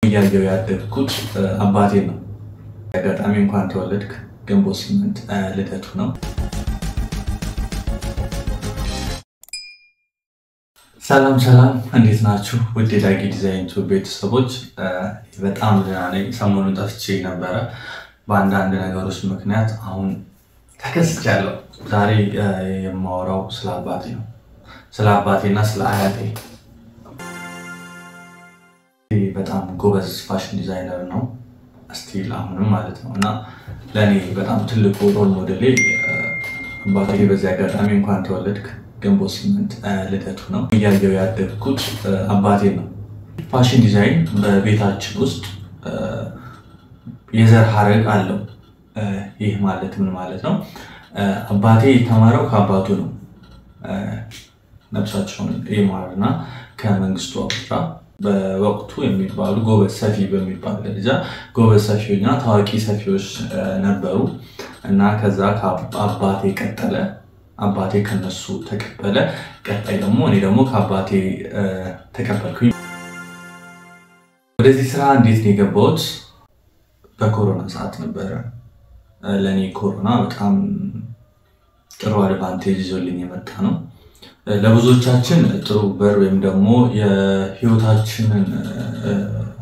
እያየው ያደግኩት አባቴ ነው። አጋጣሚ እንኳን ተወለድክ ግንቦት 8 ልደቱ ነው። ሰላም እንዴት ናችሁ? ውድ ዳጊ ዲዛይን ቱ ቤተሰቦች በጣም ደህና ነኝ። ሰሞኑን ጠፍቼ ነበረ በአንዳንድ ነገሮች ምክንያት አሁን ተከስቻለሁ። ዛሬ የማወራው ስለ አባቴ ነው። ስለ አባቴና ስለ አያቴ። በጣም ጎበዝ ፋሽን ዲዛይነር ነው ስቲል አሁንም ማለት ነው እና ለኔ በጣም ትልቁ ሮል ሞዴሌ አባቴ። በዚህ አጋጣሚ እንኳን ተወለድክ ግንቦት 8 ልደቱ ነው። እያየው ያደግኩት አባቴ ነው። ፋሽን ዲዛይን በቤታችን ውስጥ የዘር ሐረግ አለው። ይህ ማለት ምን ማለት ነው? አባቴ የተማረው ከአባቱ ነው። ነፍሳቸውን ይማርና ከመንግስቱ አብራ በወቅቱ የሚባሉ ጎበዝ ሰፊ በሚባል ደረጃ ጎበዝ ሰፊዎችና ታዋቂ ሰፊዎች ነበሩ እና ከዛ አባቴ ቀጠለ። አባቴ ከነሱ ተቀበለ። ቀጣይ ደግሞ እኔ ደግሞ ከአባቴ ተቀበልኩኝ። ወደዚህ ስራ እንዴት ነው የገባሁት? በኮሮና ሰዓት ነበረ። ለኔ ኮሮና በጣም ጥሩ አድቫንቴጅ ይዞልኝ የመጣ ነው። ለብዙዎቻችን ጥሩ በር ወይም ደግሞ የህይወታችንን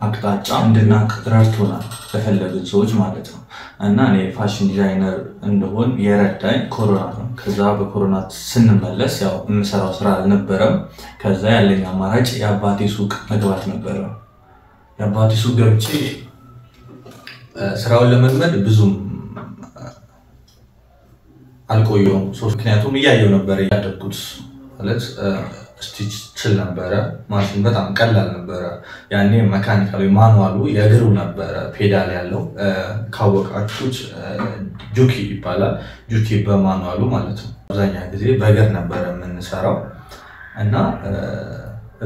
አቅጣጫ እንድናቅ ረድቶናል፣ ለፈለጉን ሰዎች ማለት ነው። እና እኔ ፋሽን ዲዛይነር እንደሆን የረዳኝ ኮሮና ነው። ከዛ በኮሮና ስንመለስ ያው የምሰራው ስራ አልነበረም። ከዛ ያለኝ አማራጭ የአባቴ ሱቅ መግባት ነበረ። የአባቴ ሱቅ ገብቼ ስራውን ለመልመድ ብዙም አልቆየሁም። ምክንያቱም እያየው ነበር ያደግኩት ማለት ስቲች ችል ነበረ። ማሽን በጣም ቀላል ነበረ። ያኔ መካኒካሊ ማኑዋሉ የእግሩ ነበረ ፔዳል ያለው። ካወቃችሁት ጁኪ ይባላል። ጁኪ በማኑዋሉ ማለት ነው። አብዛኛው ጊዜ በእግር ነበረ የምንሰራው እና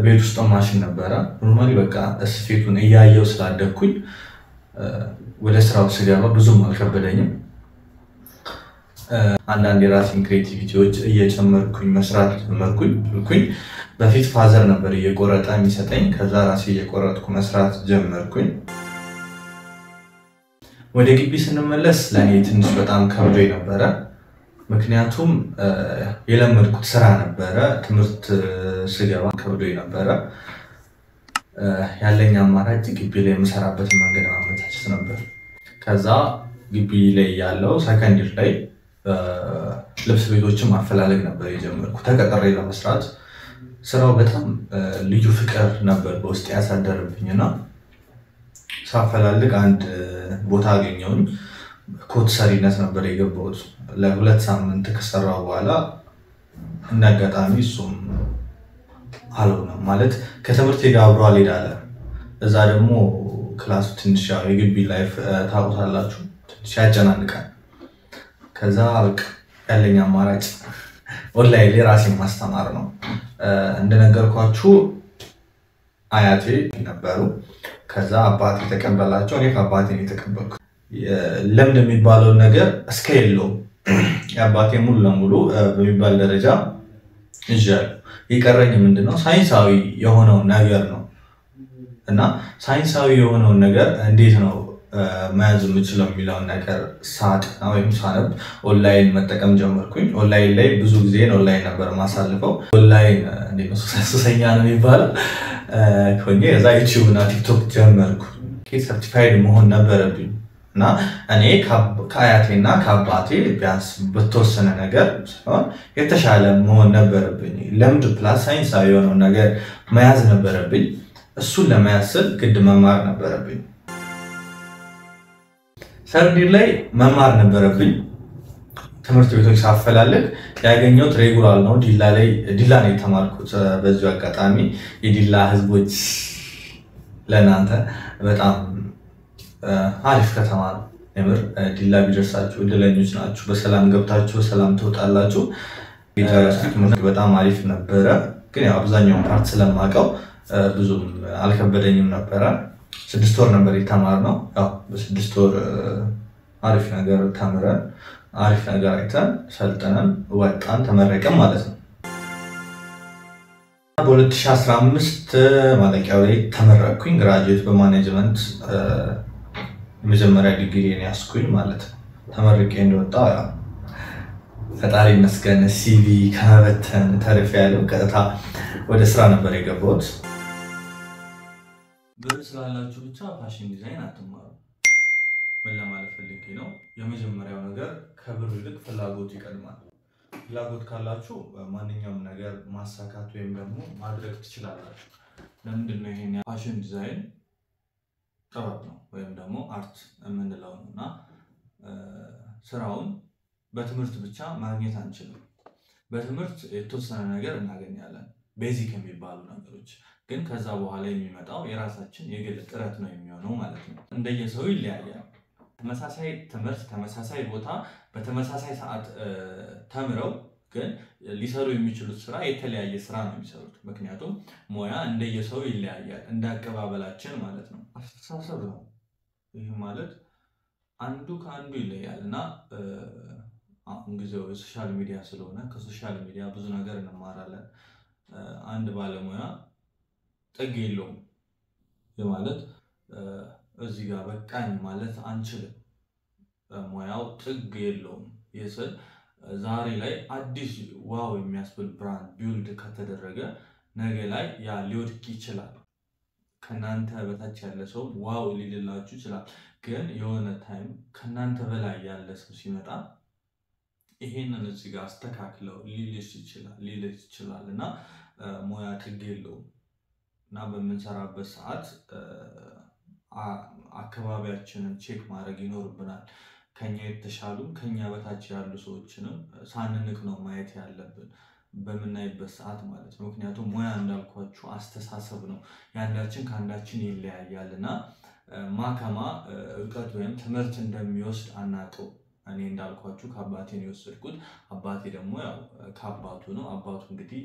ቤት ውስጥ ማሽን ነበረ። ኖርማሊ በቃ ስፌቱን እያየው ስላደግኩኝ ወደ ስራው ስገባ ብዙም አልከበደኝም። አንዳንድ የራሴን ክሬቲቪቲዎች እየጨመርኩኝ መስራት ጀመርኩኝ። በፊት ፋዘር ነበር እየቆረጠ የሚሰጠኝ። ከዛ ራሴ እየቆረጥኩ መስራት ጀመርኩኝ። ወደ ግቢ ስንመለስ ለኔ ትንሽ በጣም ከብዶኝ ነበረ። ምክንያቱም የለመድኩት ስራ ነበረ። ትምህርት ስገባ ከብዶኝ ነበረ። ያለኝ አማራጭ ግቢ ላይ የምሰራበት መንገድ ማመቻቸት ነበር። ከዛ ግቢ ላይ ያለው ሰከንድ ላይ ልብስ ቤቶችን ማፈላለግ ነበር የጀመርኩት ተቀጥሬ ለመስራት። ስራው በጣም ልዩ ፍቅር ነበር በውስጥ ያሳደረብኝና ሳፈላልግ አንድ ቦታ አገኘሁኝ። ኮት ሰሪነት ነበር የገባሁት። ለ2 ሳምንት ከሰራው በኋላ እንዳጋጣሚ እሱም አልሆነም ማለት ከትምህርት ጋር አብሮ አልሄዳለ። እዛ ደግሞ ክላሱ ትንሽ የግቢ ላይፍ ታውቁታላችሁ፣ ትንሽ ያጨናንቃል። ከዛ በቃ ያለኝ አማራጭ ኦንላይን ላይ ራሴን ማስተማር ነው። እንደነገርኳችሁ አያቴ ነበሩ። ከዛ አባቴ ተቀበላቸው። እኔ ከአባቴ ነው የተቀበልኩት። ለምድ የሚባለው ነገር እስከ የለውም። የአባቴ ሙሉ ለሙሉ በሚባል ደረጃ ይዣለሁ። የቀረኝ ምንድነው? ሳይንሳዊ የሆነው ነገር ነው እና ሳይንሳዊ የሆነው ነገር እንዴት ነው መያዝ የምችለው የሚለውን ነገር ሳጥና ወይም ሳነብ ኦንላይን መጠቀም ጀመርኩኝ። ኦንላይን ላይ ብዙ ጊዜ ኦንላይን ነበር ማሳልፈው። ኦንላይን እንዴት ሱሰኛ ነው የሚባለው ኮኜ እዛ ዩቲዩብ እና ቲክቶክ ጀመርኩ። ሰርቲፋይድ መሆን ነበረብኝ እና እኔ ከአያቴና ከአባቴ ቢያንስ በተወሰነ ነገር የተሻለ መሆን ነበረብኝ። ለምድ ፕላስ ሳይንሳዊ የሆነው ነገር መያዝ ነበረብኝ። እሱን ለመያዝ ስል ግድ መማር ነበረብኝ። ሰርዲ ላይ መማር ነበረብኝ። ትምህርት ቤቶች ሳፈላልግ ያገኘሁት ሬጉላር ነው። ዲላ ነው የተማርኩት። በዚሁ አጋጣሚ የዲላ ህዝቦች ለናንተ በጣም አሪፍ ከተማ ነው። የምር ዲላ ቢደርሳችሁ እድለኞች ናችሁ። በሰላም ገብታችሁ በሰላም ትወጣላችሁ። በጣም አሪፍ ነበረ። ግን ያው አብዛኛውን ፓርት ስለማውቀው ብዙም አልከበደኝም ነበረ። 6 ወር ነበር የተማርነው። ያው በ6 ወር አሪፍ ነገር ተምረን አሪፍ ነገር አይተን ሰልጠነን ወጣን ተመረቀን ማለት ነው። በ2015 ማለቂያው ላይ ተመረቅኩኝ። ግራጁዌት በማኔጅመንት የመጀመሪያ ዲግሪን ያስኩኝ ማለት ነው። ተመርቄ እንደወጣሁ ያው ፈጣሪ ይመስገን ሲቪ ከመበተን ተርፌያለሁ። ቀጥታ ወደ ስራ ነበር የገባሁት። ብር ስላላችሁ ብቻ ፋሽን ዲዛይን አትማሩ። ምን ለማለት ፈልጌ ነው? የመጀመሪያው ነገር ከብር ይልቅ ፍላጎት ይቀድማል። ፍላጎት ካላችሁ ማንኛውም ነገር ማሳካት ወይም ደግሞ ማድረግ ትችላላችሁ። ለምንድን ነው ይሄን? ፋሽን ዲዛይን ጥበብ ነው ወይም ደግሞ አርት የምንለው ነው እና ስራውን በትምህርት ብቻ ማግኘት አንችልም። በትምህርት የተወሰነ ነገር እናገኛለን፣ ቤዚክ የሚባሉ ነገሮች። ግን ከዛ በኋላ የሚመጣው የራሳችን የግል ጥረት ነው የሚሆነው ማለት ነው። እንደየሰው ይለያያል። ተመሳሳይ ትምህርት ተመሳሳይ ቦታ በተመሳሳይ ሰዓት ተምረው ግን ሊሰሩ የሚችሉት ስራ የተለያየ ስራ ነው የሚሰሩት። ምክንያቱም ሙያ እንደየሰው ይለያያል፣ እንዳቀባበላችን ማለት ነው። አስተሳሰብ ነው ይህ ማለት አንዱ ከአንዱ ይለያል እና አሁን ጊዜው የሶሻል ሚዲያ ስለሆነ ከሶሻል ሚዲያ ብዙ ነገር እንማራለን። አንድ ባለሙያ ጥግ የለውም ማለት እዚህ ጋር በቃኝ ማለት አንችልም። ሙያው ጥግ የለውም። ይስል ዛሬ ላይ አዲስ ዋው የሚያስብል ብራንድ ቢልድ ከተደረገ ነገ ላይ ያ ሊወድቅ ይችላል። ከናንተ በታች ያለ ሰው ዋው ሊልላችሁ ይችላል። ግን የሆነ ታይም ከናንተ በላይ ያለ ሰው ሲመጣ ይሄንን እዚህ ጋር አስተካክለው ሊልሽ ይችላል እና ሙያ ጥግ የለውም እና በምንሰራበት ሰዓት አካባቢያችንን ቼክ ማድረግ ይኖርብናል። ከኛ የተሻሉ ከኛ በታች ያሉ ሰዎችንም ሳንንቅ ነው ማየት ያለብን በምናይበት ሰዓት ማለት ነው። ምክንያቱም ሙያ እንዳልኳችሁ አስተሳሰብ ነው። ያንዳችን ከአንዳችን ይለያያል እና ማከማ እውቀት ወይም ትምህርት እንደሚወስድ አናውቀው። እኔ እንዳልኳችሁ ከአባቴ ነው የወሰድኩት። አባቴ ደግሞ ያው ከአባቱ ነው። አባቱ እንግዲህ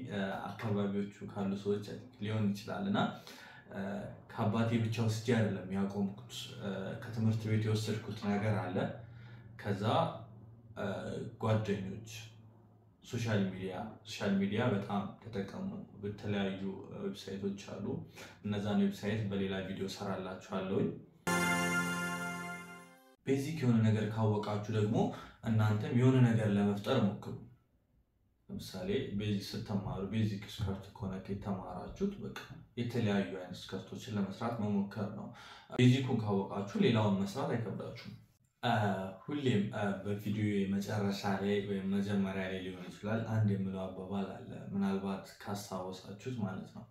አካባቢዎቹ ካሉ ሰዎች ሊሆን ይችላል እና ከአባቴ ብቻ ወስጄ አይደለም ያቆምኩት። ከትምህርት ቤት የወሰድኩት ነገር አለ። ከዛ ጓደኞች ሶሻል ሚዲያ በጣም ተጠቀሙ። በተለያዩ ዌብሳይቶች አሉ። እነዛን ዌብሳይት በሌላ ቪዲዮ ሰራላችኋለሁ። ቤዚክ የሆነ ነገር ካወቃችሁ ደግሞ እናንተም የሆነ ነገር ለመፍጠር ሞክሩ። ለምሳሌ ቤዚክ ስትማሩ ቤዚክ ስከርት ከሆነ የተማራችሁት በቃ የተለያዩ አይነት ስከርቶችን ለመስራት መሞከር ነው። ቤዚኩን ካወቃችሁ ሌላውን መስራት አይከብዳችሁም። ሁሌም በቪዲዮ መጨረሻ ላይ ወይም መጀመሪያ ላይ ሊሆን ይችላል አንድ የምለው አባባል አለ። ምናልባት ካስታወሳችሁት ማለት ነው።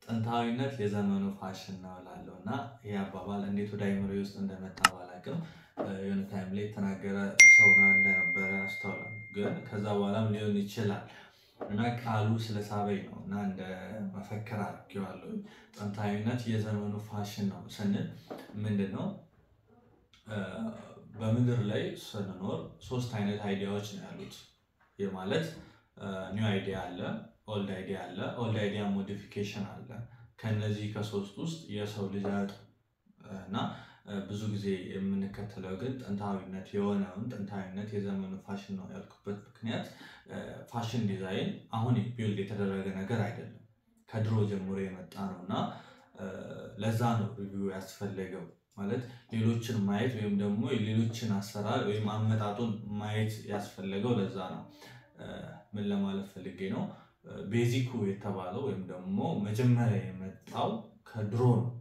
ጥንታዊነት የዘመኑ ፋሽን ነው እላለሁ እና ይሄ አባባል እንዴት ወደ አእምሮዬ ውስጥ እንደመጣ ባላውቅም የሆነ ታይም ላይ የተናገረ ሰው እንደነበረ አስተውላለሁ። ግን ከዛ በኋላም ሊሆን ይችላል እና ቃሉ ስለሳበኝ ነው እና እንደ መፈክር አድርጌዋለሁ። ጥንታዊነት የዘመኑ ፋሽን ነው ስንል ምንድን ነው? በምድር ላይ ስንኖር ሶስት አይነት አይዲያዎች ነው ያሉት። ይህ ማለት ኒው አይዲያ አለ፣ ኦልድ አይዲያ አለ፣ ኦልድ አይዲያ ሞዲፊኬሽን አለ። ከነዚህ ከሶስት ውስጥ የሰው ልጅ እና ብዙ ጊዜ የምንከተለው ግን ጥንታዊነት የሆነውን ጥንታዊነት የዘመኑ ፋሽን ነው ያልኩበት ምክንያት ፋሽን ዲዛይን አሁን ቢልድ የተደረገ ነገር አይደለም፣ ከድሮ ጀምሮ የመጣ ነው እና ለዛ ነው ሪቪው ያስፈለገው። ማለት ሌሎችን ማየት ወይም ደግሞ ሌሎችን አሰራር ወይም አመጣጡን ማየት ያስፈለገው ለዛ ነው። ምን ለማለት ፈልጌ ነው? ቤዚኩ የተባለው ወይም ደግሞ መጀመሪያ የመጣው ከድሮ ነው።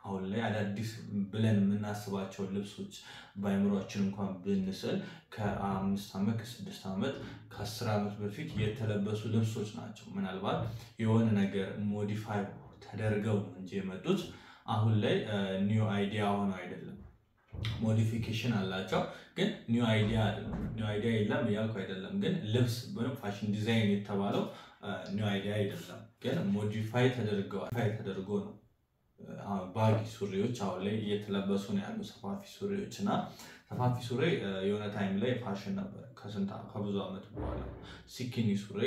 አሁን ላይ አዳዲስ ብለን የምናስባቸው ልብሶች በአእምሮአችን እንኳን ብንስል ከ5 ዓመት ከ6 ዓመት ከ10 ዓመት በፊት የተለበሱ ልብሶች ናቸው። ምናልባት የሆነ ነገር ሞዲፋይ ተደርገው ነው እንጂ የመጡት አሁን ላይ ኒው አይዲያ ሆኖ አይደለም። ሞዲፊኬሽን አላቸው ግን ኒው አይዲያ አይደለም። ኒው አይዲያ የለም እያልኩ አይደለም፣ ግን ልብስ ወይም ፋሽን ዲዛይን የተባለው ኒው አይዲያ አይደለም፣ ግን ሞዲፋይ ተደርጎ ነው። ባጊ ሱሪዎች አሁን ላይ እየተለበሱ ነው ያሉ፣ ሰፋፊ ሱሪዎች እና ሰፋፊ ሱሪ የሆነ ታይም ላይ ፋሽን ነበር ከብዙ ዓመት በኋላ። ሲኪኒ ሱሪ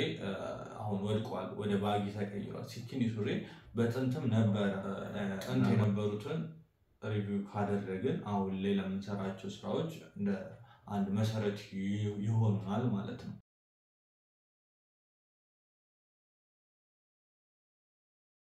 አሁን ወድቋል፣ ወደ ባጊ ተቀይሯል። ሲኪኒ ሱሪ በጥንትም ነበር። ጥንት የነበሩትን ሪቪው ካደረግን አሁን ላይ ለምንሰራቸው ስራዎች እንደ አንድ መሰረት ይሆኑናል ማለት ነው።